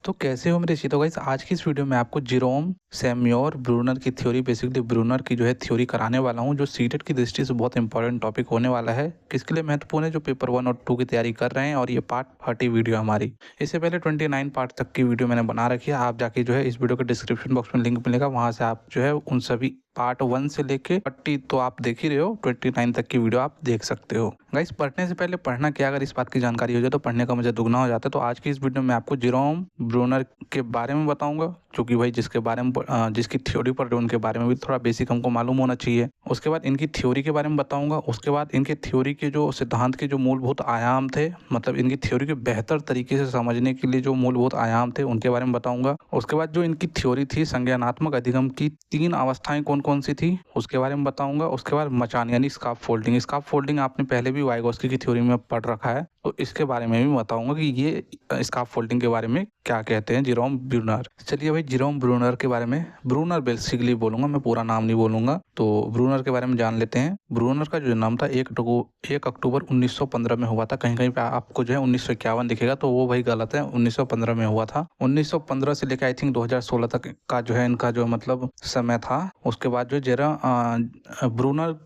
तो कैसे हो मेरे तो गाइस, आज की इस वीडियो में आपको जेरोम सैम्योर ब्रूनर की थ्योरी, बेसिकली ब्रूनर की जो है थ्योरी कराने वाला हूं, जो सीटेट की दृष्टि से बहुत इंपॉर्टेंट टॉपिक होने वाला है। किसके लिए महत्वपूर्ण है? जो पेपर 1 और 2 की तैयारी कर रहे हैं। और ये पार्ट 30 वीडियो हमारी, इससे पहले 29 पार्ट तक की वीडियो मैंने बना रखी है। आप जाके जो है इस वीडियो के डिस्क्रिप्शन बॉक्स में लिंक मिलेगा, वहां से आप जो है उन सभी पार्ट 1 से लेके 30 तो आप देख ही रहे हो, 29 तक की वीडियो आप देख सकते हो। गाइस, पढ़ने से पहले पढ़ना क्या, अगर इस बात की जानकारी हो जाए तो पढ़ने का मजा दुगना हो जाता है। तो आज की इस वीडियो में आपको जेरोम ब्रूनर के बारे में बताऊंगा, क्योंकि भाई जिसके बारे में जिसकी थ्योरी पढ़ रहे हो उनके बारे में भी थोड़ा बेसिक हमको मालूम होना चाहिए। उसके बाद इनकी थ्योरी के बारे में बताऊंगा। उसके बाद इनके थ्योरी के जो सिद्धांत के जो मूलभूत आयाम थे, मतलब इनकी थ्योरी के बेहतर तरीके से समझने के लिए जो मूलभूत आयाम थे उनके बारे में बताऊंगा। उसके बाद जो इनकी थ्योरी थी संज्ञानात्मक अधिगम की 3 अवस्थाएं कौन कौन सी थी उसके बारे में बताऊंगा। उसके बाद मचान यानी स्कार्फ फोल्डिंग, स्कार्फ फोल्डिंग आपने पहले भी वाइगोस्की की थ्योरी में पढ़ रखा है, तो इसके बारे में भी बताऊंगा कि ये स्कार्फ फोल्डिंग के बारे में क्या कहते हैं जेरोम ब्रूनर। चलिए भाई, जेरोम ब्रूनर के बारे में, ब्रूनर बेसिकली बोलूंगा मैं, पूरा नाम नहीं बोलूंगा। तो ब्रूनर के बारे में जान लेते हैं। ब्रूनर का जो नाम था 1 अक्टूबर 1915 में हुआ था। कहीं कहीं पे आपको जो है 1951 दिखेगा, तो वो भाई गलत है, 1915 में हुआ था। 1915 से लेकर आई थिंक 2016 तक का जो है इनका जो मतलब समय था। उसके बाद जो ब्रूनर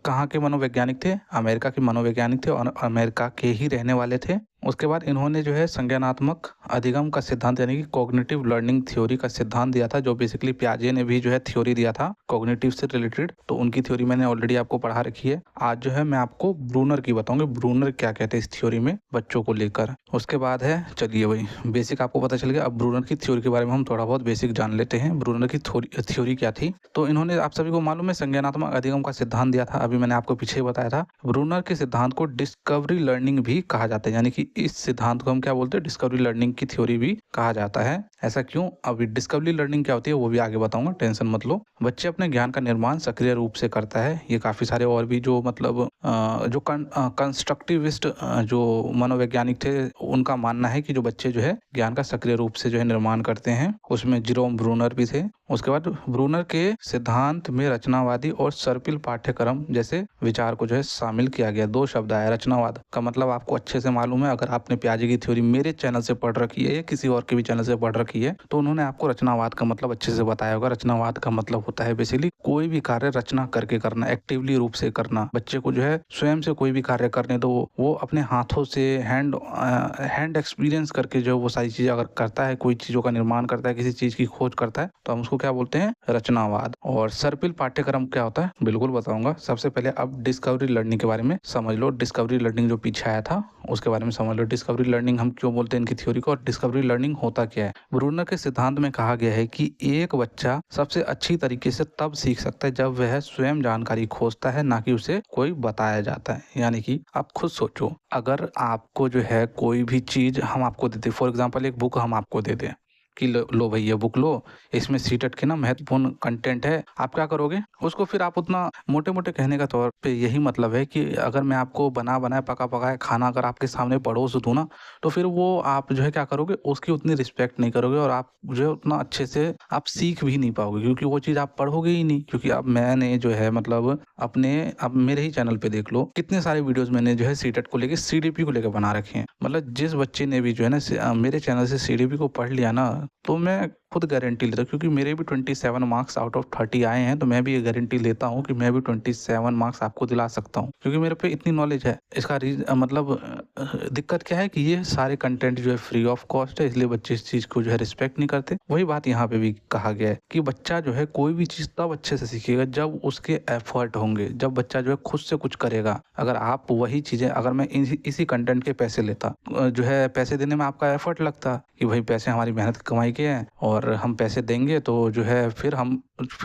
कहाँ के मनोवैज्ञानिक थे? अमेरिका के मनोवैज्ञानिक थे और अमेरिका के ही रहने वाले थे। उसके बाद इन्होंने जो है संज्ञानात्मक अधिगम का सिद्धांत यानी कि कॉग्निटिव लर्निंग थ्योरी का सिद्धांत दिया था, जो बेसिकली पियाजे ने भी जो है थ्योरी दिया था कॉग्निटिव से रिलेटेड। तो उनकी थ्योरी मैंने ऑलरेडी आपको पढ़ा रखी है। आज जो है मैं आपको ब्रूनर की बताऊंगा, ब्रूनर क्या कहते हैं इस थ्योरी में बच्चों को लेकर। उसके बाद है, चलिए भाई बेसिक आपको पता चल गया। अब ब्रूनर की थ्योरी के बारे में हम थोड़ा बहुत बेसिक जान लेते हैं। ब्रूनर की थ्योरी क्या थी? तो इन्होंने, आप सभी को मालूम है, संज्ञानात्मक अधिगम का सिद्धांत दिया था। अभी मैंने आपको पीछे बताया था। ब्रूनर के सिद्धांत को डिस्कवरी लर्निंग भी कहा जाता है, यानी कि इस सिद्धांत को हम क्या बोलते हैं? डिस्कवरी लर्निंग की थ्योरी भी कहा जाता है। ऐसा क्यों? अभी डिस्कवरी लर्निंग क्या होती है वो भी आगे बताऊंगा, टेंशन मत लो। बच्चे अपने ज्ञान का निर्माण सक्रिय रूप से करता है। ये काफी सारे और भी जो मतलब जो कंस्ट्रक्टिविस्ट जो मनोवैज्ञानिक थे उनका मानना है कि जो बच्चे जो है ज्ञान का सक्रिय रूप से जो है निर्माण करते हैं। उसमें जेरोम ब्रूनर भी थे। उसके बाद ब्रूनर के सिद्धांत में रचनावादी और सर्पिल पाठ्यक्रम जैसे विचार को जो है शामिल किया गया। 2 शब्द आया, रचनावाद का मतलब आपको अच्छे से मालूम है, अगर आपने पियाजे की थ्योरी मेरे चैनल से पढ़ रखी है या किसी और के भी चैनल से पढ़ रखी है तो उन्होंने आपको रचनावाद का मतलब अच्छे से बताया होगा। रचनावाद का मतलब होता है बेसिकली कोई भी कार्य रचना करके करना, एक्टिवली रूप से करना। बच्चे को जो है स्वयं से कोई भी कार्य करने दो, वो अपने हाथों से हैंड एक्सपीरियंस करके जो वो सारी चीजें अगर करता है, कोई चीजों का निर्माण करता है, किसी चीज की खोज करता है, तो हम उसको क्या बोलते हैं? रचनावाद। और सर्पिल पाठ्यक्रम क्या होता है? बिल्कुल बताऊंगा। सबसे पहले अब डिस्कवरी लर्निंग के बारे में समझ लो। डिस्कवरी लर्निंग जो पीछे आया था उसके बारे में समझ लो। डिस्कवरी लर्निंग हम क्यों बोलते हैं इनकी थ्योरी को, और डिस्कवरी लर्निंग होता क्या है? ब्रूनर के सिद्धांत में कहा गया है कि एक बच्चा सबसे अच्छी तरीके से तब सीख सकता है जब वह स्वयं जानकारी खोजता है, ना कि उसे कोई बताया जाता है। यानी कि आप खुद सोचो, अगर आपको जो है कोई भी चीज हम आपको देते, फॉर एग्जाम्पल एक बुक हम आपको दे दें कि लो भाई ये बुक लो, इसमें सीटेट के ना महत्वपूर्ण कंटेंट है, आप क्या करोगे? उसको फिर आप उतना मोटे मोटे कहने का तौर पे यही मतलब है कि अगर मैं आपको बना बनाया पका पकाया खाना अगर आपके सामने परोस दूं ना, तो फिर वो आप जो है क्या करोगे? उसकी उतनी रिस्पेक्ट नहीं करोगे और आप जो है उतना अच्छे से आप सीख भी नहीं पाओगे, क्योंकि वो चीज़ आप पढ़ोगे ही नहीं। क्योंकि अब मैंने जो है मतलब अपने, अब मेरे ही चैनल पे देख लो कितने सारे वीडियोस मैंने जो है सीटेट को लेके, सीडीपी को लेकर बना रखे हैं। मतलब जिस बच्चे ने भी जो है ना मेरे चैनल से सीडीपी को पढ़ लिया ना, तो मैं खुद गारंटी लेता हूँ, क्योंकि मेरे भी 27 मार्क्स आउट ऑफ 30 आए हैं, तो मैं भी ये गारंटी लेता हूँ कि मैं भी 27 मार्क्स आपको दिला सकता हूँ, क्योंकि मेरे पे इतनी नॉलेज है। इसका मतलब दिक्कत क्या है कि ये सारे कंटेंट जो है फ्री ऑफ कॉस्ट है, इसलिए बच्चे इस चीज को जो है रिस्पेक्ट नहीं करते। वही बात यहाँ पे भी कहा गया है कि बच्चा जो है कोई भी चीज तब अच्छे से सीखेगा जब उसके एफर्ट होंगे, जब बच्चा जो है खुद से कुछ करेगा। अगर आप वही चीजें, अगर मैं इसी कंटेंट के पैसे लेता, जो है पैसे देने में आपका एफर्ट लगता कि भाई पैसे हमारी मेहनत की कमाई के हैं और हम पैसे देंगे, तो जो है फिर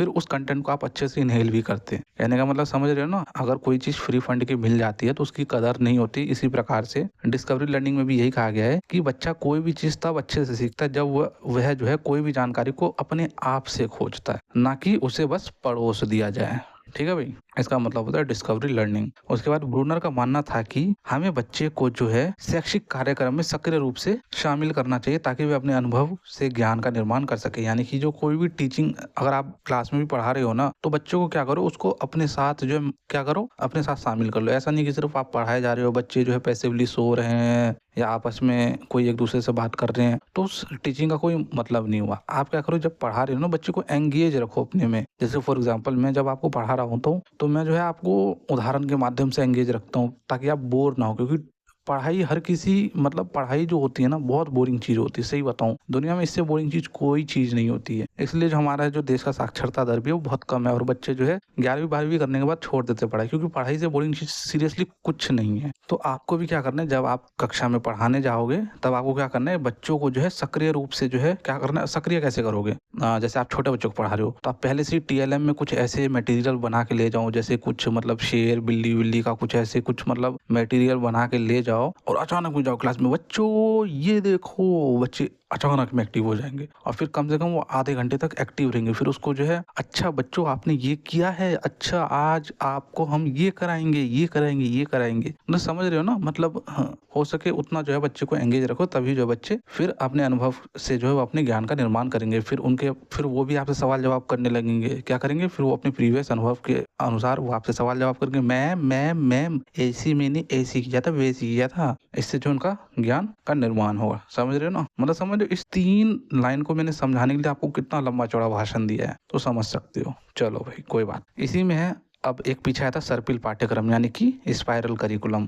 उस कंटेंट को आप अच्छे से इनहेल भी करते हैं। कहने का मतलब समझ रहे हो ना? अगर कोई चीज फ्री फंड की मिल जाती है तो उसकी कदर नहीं होती। इसी प्रकार से डिस्कवरी लर्निंग में भी यही कहा गया है कि बच्चा कोई भी चीज तब अच्छे से सीखता है जब वह जो है कोई भी जानकारी को अपने आप से खोजता है, ना कि उसे बस पड़ोस दिया जाए। ठीक है भाई, इसका मतलब होता है डिस्कवरी लर्निंग। उसके बाद ब्रूनर का मानना था कि हमें बच्चे को जो है शैक्षिक कार्यक्रम में सक्रिय रूप से शामिल करना चाहिए, ताकि वे अपने अनुभव से ज्ञान का निर्माण कर सके। यानी कि जो कोई भी टीचिंग अगर आप क्लास में भी पढ़ा रहे हो ना, तो बच्चों को क्या करो, उसको अपने साथ जो है क्या करो, अपने साथ शामिल कर लो। ऐसा नहीं कि सिर्फ आप पढ़ाए जा रहे हो, बच्चे जो है पैसिवली सो रहे हैं या आपस में कोई एक दूसरे से बात कर रहे हैं, तो उस टीचिंग का कोई मतलब नहीं हुआ। आप क्या करो, जब पढ़ा रहे हो ना बच्चे को एंगेज रखो अपने में। जैसे फॉर एग्जांपल मैं जब आपको पढ़ा रहा हूँ तो मैं जो है आपको उदाहरण के माध्यम से एंगेज रखता हूँ ताकि आप बोर ना हो, क्योंकि पढ़ाई हर किसी मतलब पढ़ाई जो होती है ना बहुत बोरिंग चीज़ होती है। सही बताऊँ, दुनिया में इससे बोरिंग चीज़ कोई चीज़ नहीं होती है। इसलिए जो हमारा जो देश का साक्षरता दर भी है वो बहुत कम है और बच्चे जो है 11वीं 12वीं करने के बाद छोड़ देते पढ़ाई, क्योंकि पढ़ाई से बोरिंग चीज़ सीरियसली कुछ नहीं है। तो आपको भी क्या करना है, जब आप कक्षा में पढ़ाने जाओगे तब आपको क्या करना है, बच्चों को जो है सक्रिय रूप से जो है क्या करना है, सक्रिय कैसे करोगे। जैसे आप छोटे बच्चों को पढ़ा रहे हो तो आप पहले से ही टीएलएम में कुछ ऐसे मटेरियल बना के ले जाओ, जैसे कुछ मतलब शेर बिल्ली विल्ली का कुछ ऐसे कुछ मतलब मटेरियल बना के ले जाओ और अचानक में जाओ क्लास में, बच्चों ये देखो। बच्चे अचानक में एक्टिव हो जाएंगे और फिर कम से कम वो आधे घंटे तक एक्टिव रहेंगे। फिर उसको जो है, अच्छा बच्चों आपने ये किया है, अच्छा आज आपको हम ये कराएंगे ये कराएंगे ये कराएंगे। मतलब समझ रहे हो ना, मतलब हाँ, हो सके उतना जो है बच्चे को एंगेज रखो, तभी जो बच्चे फिर अपने अनुभव से जो है वो अपने ज्ञान का निर्माण करेंगे। फिर वो भी आपसे सवाल जवाब करने लगेंगे। क्या करेंगे, फिर वो अपने प्रीवियस अनुभव के अनुसार वो आपसे सवाल जवाब करेंगे, मैम ऐसी मैंने ऐसी किया था वैसी किया था। इससे जो उनका ज्ञान का निर्माण होगा। समझ रहे हो ना, मतलब समझ रहे हो, इस 3 लाइन को मैंने समझाने के लिए आपको कितना लंबा चौड़ा भाषण दिया है, तो समझ सकते हो। चलो भाई कोई बात। इसी में है अब एक पीछे आया था सर्पिल पाठ्यक्रम यानी कि स्पाइरल करिकुलम।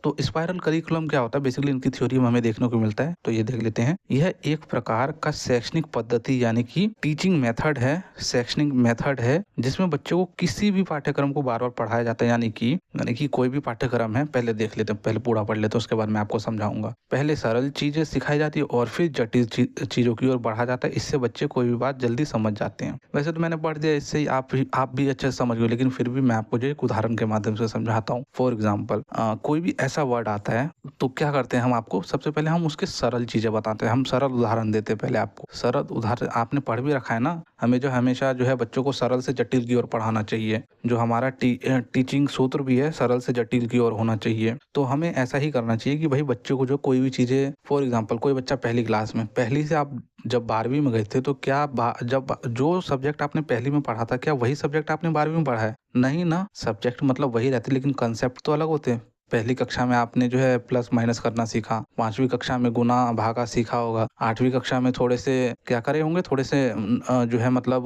तो स्पाइरल करिकुलम क्या होता है, बेसिकली इनकी थ्योरी में हमें देखने को मिलता है, तो ये देख लेते हैं। यह एक प्रकार का शैक्षणिक पद्धति यानी कि टीचिंग मेथड है, शैक्षणिक मेथड है, जिसमें बच्चों को किसी भी पाठ्यक्रम को बार बार पढ़ाया जाता है। यानी कि कोई भी पाठ्यक्रम है, पहले देख लेते हैं, पहले पूरा पढ़ लेते हैं, उसके बाद मैं आपको समझाऊंगा। पहले सरल चीजें सिखाई जाती है और फिर जटिल चीजों की ओर बढ़ा जाता है। इससे बच्चे कोई भी बात जल्दी समझ जाते हैं। वैसे तो मैंने पढ़ दिया, इससे ही आप भी अच्छे से समझ गए, लेकिन फिर भी मैं आपको जो एक उदाहरण के माध्यम से समझाता हूँ। फॉर एग्जाम्पल कोई भी ऐसा वर्ड आता है तो क्या करते हैं हम, आपको सबसे पहले हम उसके सरल चीजें बताते हैं, हम सरल उदाहरण देते हैं। पहले आपको सरल उदाहरण आपने पढ़ भी रखा है ना, हमें जो हमेशा जो है बच्चों को सरल से जटिल की ओर पढ़ाना चाहिए। जो हमारा टीचिंग सूत्र भी है, सरल से जटिल की ओर होना चाहिए। तो हमें ऐसा ही करना चाहिए कि भाई बच्चों को जो कोई भी चीजें, फॉर एग्जाम्पल कोई बच्चा पहली क्लास में, पहली से आप जब 12वीं में गए थे तो क्या जब जो सब्जेक्ट आपने पहली में पढ़ा था क्या वही सब्जेक्ट आपने 12वीं में पढ़ा है? नहीं ना, सब्जेक्ट मतलब वही रहते लेकिन कंसेप्ट तो अलग होते हैं। पहली कक्षा में आपने जो है प्लस माइनस करना सीखा, 5वीं कक्षा में गुना भागा सीखा होगा, 8वीं कक्षा में थोड़े से क्या करे होंगे, थोड़े से जो है मतलब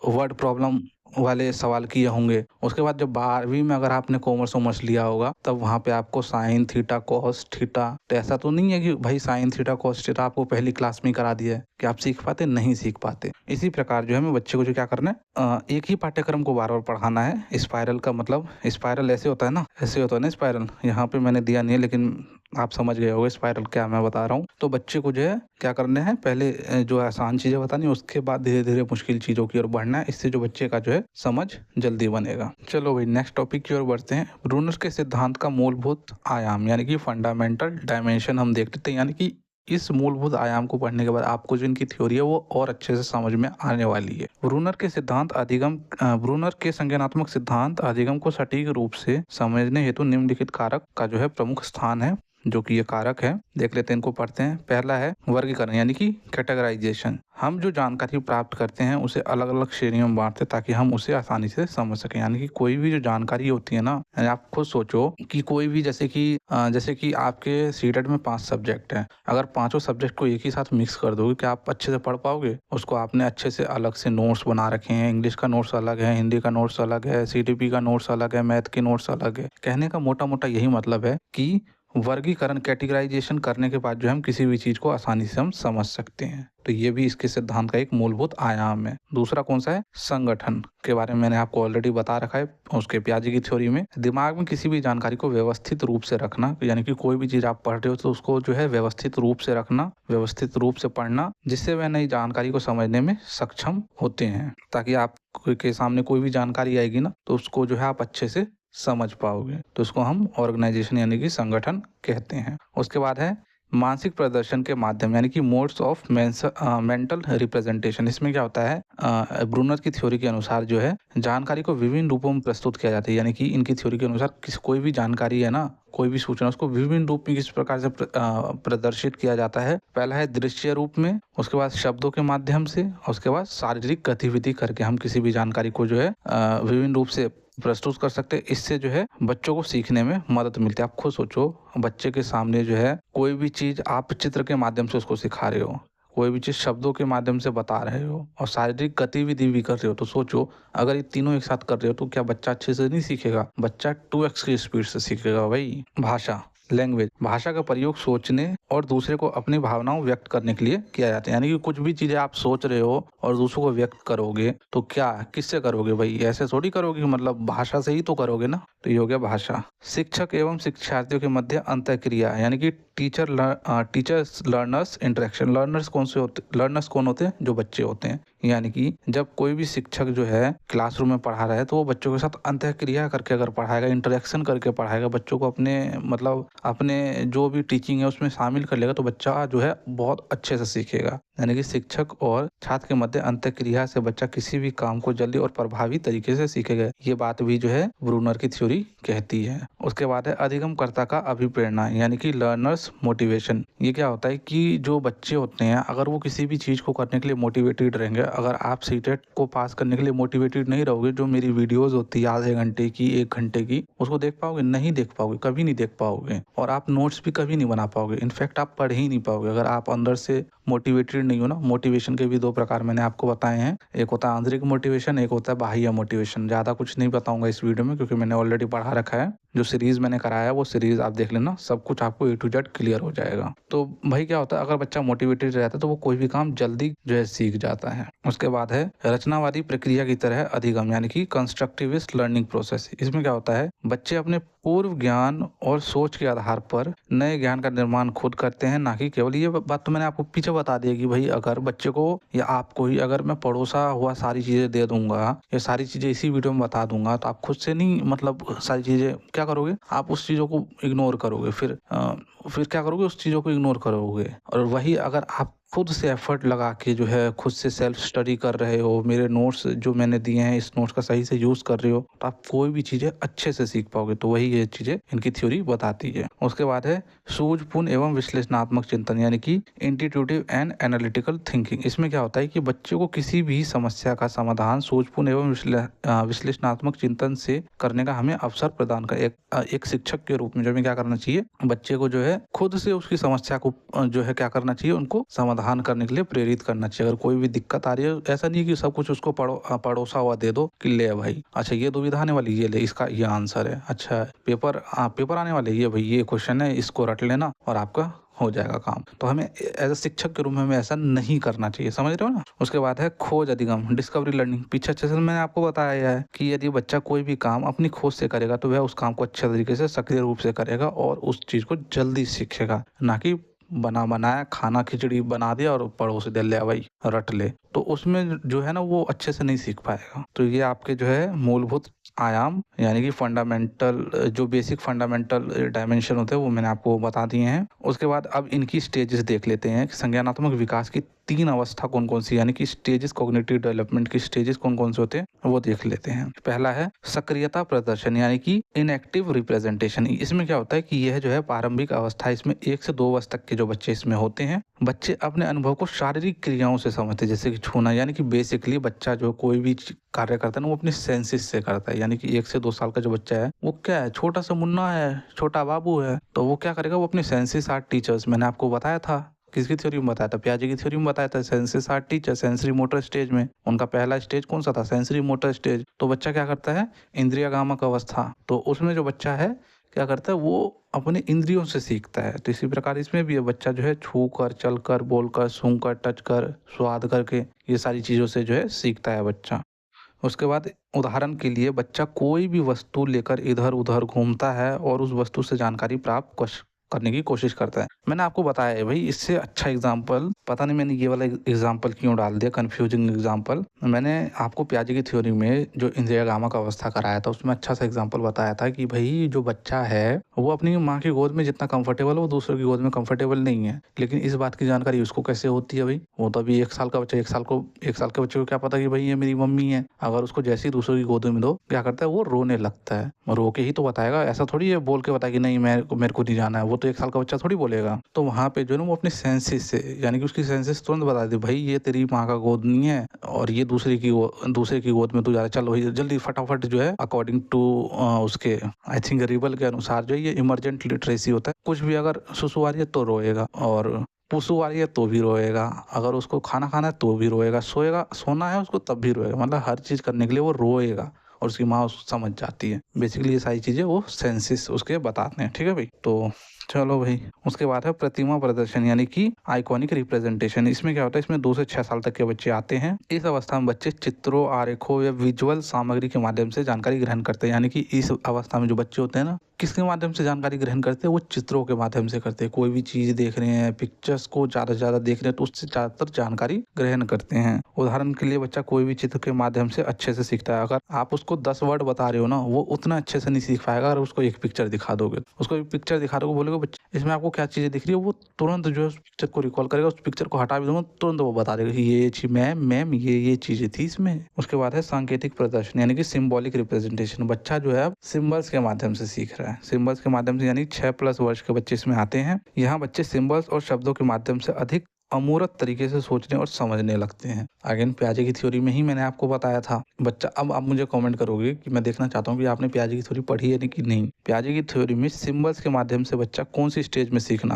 वर्ड प्रॉब्लम वाले सवाल किए होंगे। उसके बाद जब 12वीं में अगर आपने कॉमर्स लिया होगा तब वहाँ पे आपको साइन थीटा कॉस थीटा, तो ऐसा तो नहीं है कि भाई साइन थीटा कॉस थीटा आपको पहली क्लास में करा दिया है कि आप सीख पाते, नहीं सीख पाते। इसी प्रकार जो है हमें बच्चे को जो क्या करना है, एक ही पाठ्यक्रम को बार बार पढ़ाना है। स्पाइरल का मतलब, स्पाइरल ऐसे होता है ना, ऐसे होता है ना स्पाइरल, यहाँ पे मैंने दिया नहीं है लेकिन आप समझ गए होंगे स्पाइरल क्या मैं बता रहा हूँ। तो बच्चे को जो है क्या करना है, पहले जो आसान चीजें बतानी, उसके बाद धीरे धीरे मुश्किल चीजों की ओर बढ़ना है। इससे जो बच्चे का जो है समझ जल्दी बनेगा। चलो भाई नेक्स्ट टॉपिक की ओर बढ़ते हैं। ब्रूनर के सिद्धांत का मूलभूत आयाम यानी कि फंडामेंटल डायमेंशन हम देख लेते हैं। यानी कि इस मूलभूत आयाम को पढ़ने के बाद आपको जो इनकी थ्योरी है वो और अच्छे से समझ में आने वाली है। ब्रूनर के संज्ञानात्मक सिद्धांत अधिगम को सटीक रूप से समझने हेतु निम्नलिखित कारक का जो है प्रमुख स्थान है। जो कि ये कारक है, देख लेते हैं, इनको पढ़ते हैं। पहला है वर्गीकरण यानी कि कैटेगराइजेशन। हम जो जानकारी प्राप्त करते हैं उसे अलग अलग श्रेणियों में बांटते हैं ताकि हम उसे आसानी से समझ सकें। यानी कि कोई भी जो जानकारी होती है ना, यानी आप खुद सोचो कि कोई भी जैसे कि आपके सीटेट में 5 सब्जेक्ट हैं, अगर पांचों सब्जेक्ट को एक ही साथ मिक्स कर दोगे क्या आप अच्छे से पढ़ पाओगे? उसको आपने अच्छे से अलग से नोट्स बना रखे हैं, इंग्लिश का नोट्स अलग है, हिंदी का नोट्स अलग है, सीटीपी का नोट्स अलग है, मैथ के नोट्स अलग है। कहने का मोटा मोटा यही मतलब है कि वर्गीकरण कैटेगराइजेशन करने के बाद जो हम किसी भी चीज को आसानी से हम समझ सकते हैं। तो ये भी इसके सिद्धांत का एक मूलभूत आयाम है। दूसरा कौन सा है? संगठन के बारे में मैंने आपको ऑलरेडी बता रखा है उसके पियाजे की थ्योरी में। दिमाग में किसी भी जानकारी को व्यवस्थित रूप से रखना, यानी कि कोई भी चीज आप पढ़ रहे हो तो उसको जो है व्यवस्थित रूप से रखना, व्यवस्थित रूप से पढ़ना, जिससे वह नई जानकारी को समझने में सक्षम होते हैं, ताकि आप के सामने कोई भी जानकारी आएगी ना तो उसको जो है आप अच्छे से समझ पाओगे। तो इसको हम ऑर्गेनाइजेशन यानी कि संगठन कहते हैं। उसके बाद है मानसिक प्रदर्शन के माध्यम यानी कि मोड्स ऑफ मेंटल रिप्रेजेंटेशन। इसमें क्या होता है, ब्रूनर की थ्योरी के अनुसार जो है जानकारी को विभिन्न रूपों में प्रस्तुत किया जाता है। यानी कि इनकी थ्योरी के अनुसार कोई भी जानकारी है ना, कोई भी सूचना, उसको विभिन्न रूप में किस प्रकार से प्रदर्शित किया जाता है। पहला है दृश्य रूप में, उसके बाद शब्दों के माध्यम से, उसके बाद शारीरिक गतिविधि करके हम किसी भी जानकारी को जो है विभिन्न रूप से प्रस्तुत कर सकते हैं। इससे जो है बच्चों को सीखने में मदद मिलती है। आप खुद सोचो, बच्चे के सामने जो है कोई भी चीज़ आप चित्र के माध्यम से उसको सिखा रहे हो, कोई भी चीज़ शब्दों के माध्यम से बता रहे हो और शारीरिक गतिविधि भी कर रहे हो, तो सोचो अगर ये तीनों एक साथ कर रहे हो तो क्या बच्चा अच्छे से नहीं सीखेगा? बच्चा 2x की स्पीड से सीखेगा भाई। भाषा, लैंग्वेज, भाषा का प्रयोग सोचने और दूसरे को अपनी भावनाओं व्यक्त करने के लिए किया जाता है। यानी कि कुछ भी चीज़ें आप सोच रहे हो और दूसरों को व्यक्त करोगे तो क्या किससे करोगे भाई? ऐसे थोड़ी करोगे, मतलब भाषा से ही तो करोगे ना। तो ये हो गया भाषा। शिक्षक एवं शिक्षार्थियों के मध्य अंतःक्रिया, यानी कि टीचर्स लर्नर्स इंटरेक्शन। लर्नर्स कौन होते हैं? जो बच्चे होते हैं। यानी कि जब कोई भी शिक्षक जो है क्लासरूम में पढ़ा रहा है तो वो बच्चों के साथ अंतःक्रिया करके अगर पढ़ाएगा, इंटरेक्शन करके पढ़ाएगा, बच्चों को अपने जो भी टीचिंग है उसमें शामिल कर लेगा, तो बच्चा जो है बहुत अच्छे से सीखेगा। यानी कि शिक्षक और छात्र के मध्य अंतःक्रिया से बच्चा किसी भी काम को जल्दी और प्रभावी तरीके से सीखेगा। ये बात भी जो है ब्रूनर की थ्योरी कहती है। उसके बाद है अधिगमकर्ता का अभिप्रेरणा, यानी कि लर्नर्स मोटिवेशन। ये क्या होता है कि जो बच्चे होते हैं अगर वो किसी भी चीज़ को करने के लिए मोटिवेटेड रहेंगे, अगर आप सीटेट को पास करने के लिए मोटिवेटेड नहीं रहोगे, जो मेरी वीडियोस होती है आधे घंटे की, 1 घंटे की, उसको देख पाओगे? नहीं देख पाओगे, कभी नहीं देख पाओगे। और आप नोट्स भी कभी नहीं बना पाओगे। इनफैक्ट आप पढ़ ही नहीं पाओगे अगर आप अंदर से मोटिवेटेड नहीं हो ना। मोटिवेशन के भी 2 प्रकार मैंने आपको बताए हैं, एक होता है आंतरिक मोटिवेशन, एक होता है बाह्य मोटिवेशन। ज़्यादा कुछ नहीं बताऊंगा इस वीडियो में क्योंकि मैंने ऑलरेडी पढ़ा रखा है। जो सीरीज मैंने कराया है वो सीरीज आप देख लेना, सब कुछ आपको A to Z क्लियर हो जाएगा। तो भाई क्या होता है, अगर बच्चा मोटिवेटेड रहता है तो वो कोई भी काम जल्दी जो है सीख जाता है। उसके बाद है रचनावादी प्रक्रिया की तरह अधिगम, यानी कि कंस्ट्रक्टिविस्ट लर्निंग प्रोसेस। इसमें क्या होता है, बच्चे अपने पूर्व ज्ञान और सोच के आधार पर नए ज्ञान का निर्माण खुद करते हैं, ना कि केवल। ये बात तो मैंने आपको पीछे बता दी कि भाई अगर बच्चे को या आपको ही अगर मैं पड़ोसा हुआ सारी चीज़ें दे दूंगा या सारी चीज़ें इसी वीडियो में बता दूंगा तो आप खुद से नहीं, मतलब सारी चीज़ें क्या करोगे, आप उस चीज़ों को इग्नोर करोगे। फिर क्या करोगे, उस चीज़ों को इग्नोर करोगे। और वही अगर आप खुद से एफर्ट लगा के जो है खुद से सेल्फ स्टडी कर रहे हो, मेरे नोट्स जो मैंने दिए हैं इस नोट्स का सही से यूज़ कर रहे हो, तो आप कोई भी चीज़ें अच्छे से सीख पाओगे। तो वही ये चीज़ें इनकी थ्योरी बताती है। उसके बाद है सूझबूझ एवं विश्लेषणात्मक चिंतन, यानी कि इंट्यूटिव एंड एनालिटिकल थिंकिंग। इसमें क्या होता है कि बच्चों को किसी भी समस्या का समाधान सूझबूझ एवं विश्लेषणात्मक चिंतन से करने का हमें अवसर प्रदान कर एक शिक्षक के रूप में जो हमें क्या करना चाहिए, बच्चे को जो है खुद से उसकी समस्या को जो है क्या करना चाहिए, उनको समाधान करने के लिए प्रेरित करना चाहिए। अगर कोई भी दिक्कत आ रही है, ऐसा नहीं है कि सब कुछ उसको पड़ोसा हुआ दे दो कि ले भाई, अच्छा ये दुविधा आने वाली, ये ले इसका ये आंसर है, अच्छा पेपर आने वाले, ये भाई ये क्वेश्चन है, इसको रट लेना और आपका हो जाएगा काम। तो हमें एज अ शिक्षक के रूप में हमें ऐसा नहीं करना चाहिए, समझ रहे हो ना। उसके बाद है खोज अधिगम, डिस्कवरी लर्निंग। पीछे अच्छे से मैंने आपको बताया है कि यदि बच्चा कोई भी काम अपनी खोज से करेगा तो वह उस काम को अच्छे तरीके से सक्रिय रूप से करेगा और उस चीज को जल्दी सीखेगा, ना कि बना बनाया खाना खिचड़ी बना दिया और पड़ोस दे ले भाई रट ले, तो उसमें जो है ना वो अच्छे से नहीं सीख पाएगा। तो ये आपके जो है मूलभूत आयाम, यानी कि फंडामेंटल, जो बेसिक फंडामेंटल डायमेंशन होते हैं वो मैंने आपको बता दिए हैं। उसके बाद अब इनकी स्टेजेस देख लेते हैं कि संज्ञानात्मक विकास की 3 अवस्था कौन कौन सी, यानी कि स्टेजेस, कॉग्निटिव डेवलपमेंट की स्टेजेस कौन कौन से होते हैं वो देख लेते हैं। पहला है सक्रियता प्रदर्शन, यानी कि इनएक्टिव रिप्रेजेंटेशन। इसमें क्या होता है कि यह जो है प्रारंभिक अवस्था, इसमें 1 से 2 वर्ष तक के जो बच्चे इसमें होते हैं, बच्चे अपने अनुभव को शारीरिक क्रियाओं से समझते हैं, जैसे कि छूना। यानी कि बेसिकली बच्चा जो कोई भी कार्य करता है ना वो अपनी सेंसेस से करता है। यानी कि 1 से 2 साल का जो बच्चा है वो क्या है, छोटा सा मुन्ना है, छोटा बाबू है, तो वो क्या करेगा, वो अपने सेंसेस आर टीचर्स। मैंने आपको बताया था, किसकी थ्योरी में बताया था, पियाजे की थ्योरी में बताया था, senses are teacher. Sensory motor stage में उनका पहला स्टेज कौन सा था, सेंसरी मोटर स्टेज। तो बच्चा क्या करता है, इंद्रियगामक अवस्था, तो उसमें जो बच्चा है क्या करता है, वो अपने इंद्रियों से सीखता है। तो इसी प्रकार इसमें भी है, बच्चा जो है छू कर, चल कर, बोल कर, सूंघ कर, टच कर, स्वाद करके, ये सारी चीज़ों से जो है सीखता है बच्चा। उसके बाद उदाहरण के लिए बच्चा कोई भी वस्तु लेकर इधर उधर घूमता है और उस वस्तु से जानकारी प्राप्त करने की कोशिश करता है। मैंने आपको बताया है भाई, इससे अच्छा एग्जाम्पल पता नहीं मैंने ये वाला एग्जाम्पल क्यों डाल दिया, कंफ्यूजिंग एग्जाम्पल। मैंने आपको पियाजे की थ्योरी में जो इंद्रियगामक अवस्था कराया था उसमें अच्छा सा एग्जाम्पल बताया था कि भाई जो बच्चा है वो अपनी माँ की गोद में जितना कंफर्टेबल है वो दूसरों की गोद में कंफर्टेबल नहीं है। लेकिन इस बात की जानकारी उसको कैसे होती है भाई, वो तो अभी 1 साल का बच्चा, 1 साल के बच्चे को क्या पता कि भाई ये मेरी मम्मी है। अगर उसको जैसे ही दूसरों की गोद में दो, क्या करता है, वो रोने लगता है। रो के ही तो बताएगा, ऐसा थोड़ी है बोल के बताया कि नहीं मेरे को नहीं जाना है। वो तो तो 1 साल का बच्चा थोड़ी बोलेगा। तो वहाँ पे जो है ना वो अपने सेंसेस से, यानी कि उसकी सेंसेस तुरंत बता देती भाई ये तेरी माँ का गोद नहीं है और ये दूसरे की गोद में तू जा रहा है, चल वही जल्दी फटाफट जो है अकॉर्डिंग टू उसके आई थिंक रिबल के अनुसार जो है ये इमरजेंट लिटरेसी होता है। कुछ भी अगर सुसु आ रही है तो रोएगा, और पुसु आ रही है तो भी रोएगा, अगर उसको खाना खाना है तो भी रोएगा, सोना है उसको तब भी रोएगा, मतलब हर चीज़ करने के लिए वो रोएगा और उसकी माँ उसको समझ जाती है। बेसिकली ये सारी चीज़ें वो सेंसेस उसके बताते हैं। ठीक है भाई, तो चलो भाई, उसके बाद है प्रतिमा प्रदर्शन यानी कि आइकॉनिक रिप्रेजेंटेशन। इसमें क्या होता है, इसमें 2 से 6 साल तक के बच्चे आते हैं। इस अवस्था में बच्चे चित्रों, आरेखों या विजुअल सामग्री के माध्यम से जानकारी ग्रहण करते हैं। यानी कि इस अवस्था में जो बच्चे होते हैं ना, किसके माध्यम से जानकारी ग्रहण करते हैं, वो चित्रों के माध्यम से करते हैं। कोई भी चीज देख रहे हैं, पिक्चर्स को ज्यादा से ज्यादा देख रहे हैं तो उससे ज्यादातर जानकारी ग्रहण करते हैं। उदाहरण के लिए बच्चा कोई भी चित्र के माध्यम से अच्छे से सीखता है। अगर आप उसको 10 वर्ड बता रहे हो ना, वो उतना अच्छे से नहीं सीख पाएगा। अगर उसको एक पिक्चर दिखा दोगे, उसको एक पिक्चर दिखा दोगे, बोलोगे बच्चे इसमें आपको क्या चीजें दिख रही है, वो तुरंत जो है उस पिक्चर को रिकॉल करेगा। उस पिक्चर को हटा भी दूंगा तुरंत वो बता देगा कि ये चीज मैम ये चीजें थी इसमें। उसके बाद है सांकेतिक प्रदर्शन यानी कि सिंबॉलिक रिप्रेजेंटेशन। बच्चा जो है अब सिंबल्स के माध्यम से सीख रहा है। सिंबल्स के माध्यम से यानी 6+ वर्ष के बच्चे इसमें आते हैं। यहाँ बच्चे सिंबल्स और शब्दों के माध्यम से अधिक अमूर्त तरीके से सोचने और समझने लगते हैं। अगेन पियाजे की थ्योरी में ही मैंने आपको बताया था। बच्चा, अब आप मुझे कमेंट करोगे कि मैं देखना चाहता हूँ कि आपने पियाजे की थ्योरी पढ़ी है कि नहीं। पियाजे की थ्योरी में सिंबल्स के माध्यम से बच्चा कौन सी स्टेज में सीखता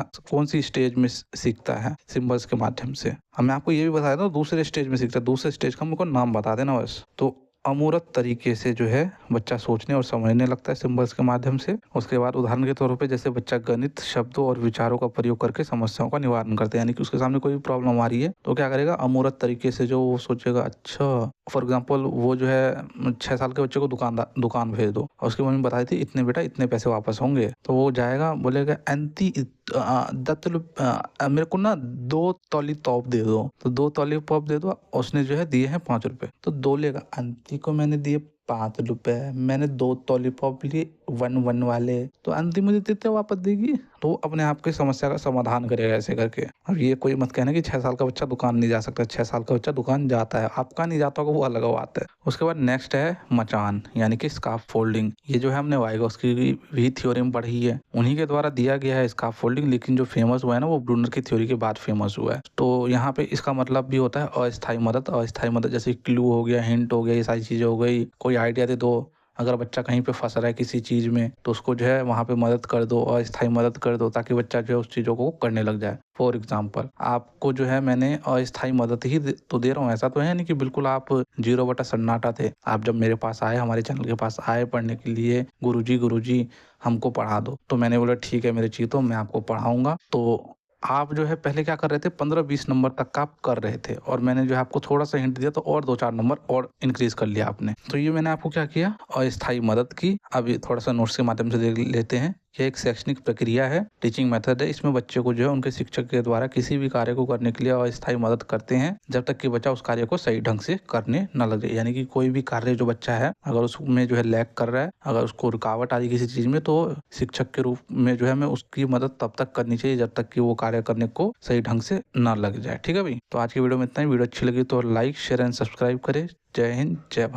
है सिंबल्स के माध्यम से। अब मैं आपको ये भी बताया था दूसरे स्टेज में सीखता है। दूसरे स्टेज का मुझको नाम बता देना बस। तो अमूर्त तरीके से जो है बच्चा सोचने और समझने लगता है सिंबल्स के माध्यम से। उसके बाद उदाहरण के तौर पे जैसे बच्चा गणित शब्दों और विचारों का प्रयोग करके समस्याओं का निवारण करते हैं। यानी कि उसके सामने कोई भी प्रॉब्लम आ रही है तो क्या करेगा, अमूर्त तरीके से जो वो सोचेगा। अच्छा फॉर एग्जाम्पल वो जो है 6 साल के बच्चे को दुकान भेज दो और उसकी मम्मी बताई थी इतने बेटा इतने पैसे वापस होंगे, तो वो जाएगा बोलेगा एंती मेरे को ना 2 तौली तोप दे दो, तो 2 तौली तोप दे दो। उसने जो है दिए हैं 5 रुपए, तो 2 लेगा। आंटी को मैंने दिए 5 रुपए, मैंने 2 लॉलीपॉप लिए 1 वाले, तो आंटी मुझे कितने वापस देगी। तो वो अपने आप की समस्या का समाधान करेगा ऐसे करके। अब ये कोई मत कहना कि 6 साल का बच्चा दुकान नहीं जा सकता। 6 साल का बच्चा दुकान जाता है, आपका नहीं जाता होगा वो अलग बात है। उसके बाद नेक्स्ट है मचान यानी कि स्कार्फ फोल्डिंग। ये जो है हमने वाइगोस्की की भी थ्योरी में पढ़ी है, उन्हीं के द्वारा दिया गया है स्कार्फ फोल्डिंग। लेकिन जो फेमस हुआ है ना वो ब्रूनर की थ्योरी के बाद फेमस हुआ है। तो यहाँ पे इसका मतलब भी होता है अस्थायी मदद। अस्थायी मदद जैसे क्लू हो गया, हिंट हो गया, ये सारी चीजें हो गई। कोई आइडिया दे दो, अगर बच्चा कहीं पे फंस रहा है किसी चीज में तो उसको जो है वहां पे मदद कर दो, अस्थायी मदद कर दो, ताकि बच्चा जो है उस चीजों को करने लग जाए। फॉर एग्जाम्पल आपको जो है मैंने अस्थायी मदद ही तो दे रहा हूँ, ऐसा तो है नहीं कि बिल्कुल आप 0/सन्नाटा थे। आप जब मेरे पास आए, हमारे चैनल के पास आए पढ़ने के लिए, गुरुजी हमको पढ़ा दो, तो मैंने बोला ठीक है मेरे चीतो मैं आपको पढ़ाऊंगा। तो आप जो है पहले क्या कर रहे थे, 15-20 नंबर तक का आप कर रहे थे, और मैंने जो है आपको थोड़ा सा हिंट दिया तो और 2-4 नंबर और इंक्रीज कर लिया आपने। तो ये मैंने आपको क्या किया, अस्थायी मदद की। अब ये थोड़ा सा नोट्स के माध्यम से देख लेते हैं। यह एक शैक्षणिक प्रक्रिया है, टीचिंग मेथड है। इसमें बच्चे को जो है उनके शिक्षक के द्वारा किसी भी कार्य को करने के लिए अस्थायी मदद करते हैं जब तक कि बच्चा उस कार्य को सही ढंग से करने न लगे। यानी कि कोई भी कार्य जो बच्चा है अगर उसमें जो है लैग कर रहा है, अगर उसको रुकावट आ रही किसी चीज में, तो शिक्षक के रूप में जो है मैं उसकी मदद तब तक करनी चाहिए जब तक कि वो कार्य करने को सही ढंग से न लग जाए। ठीक है भाई, तो आज की वीडियो में इतना ही। वीडियो अच्छी लगी तो लाइक शेयर एंड सब्सक्राइब करें। जय हिंद, जय भारत।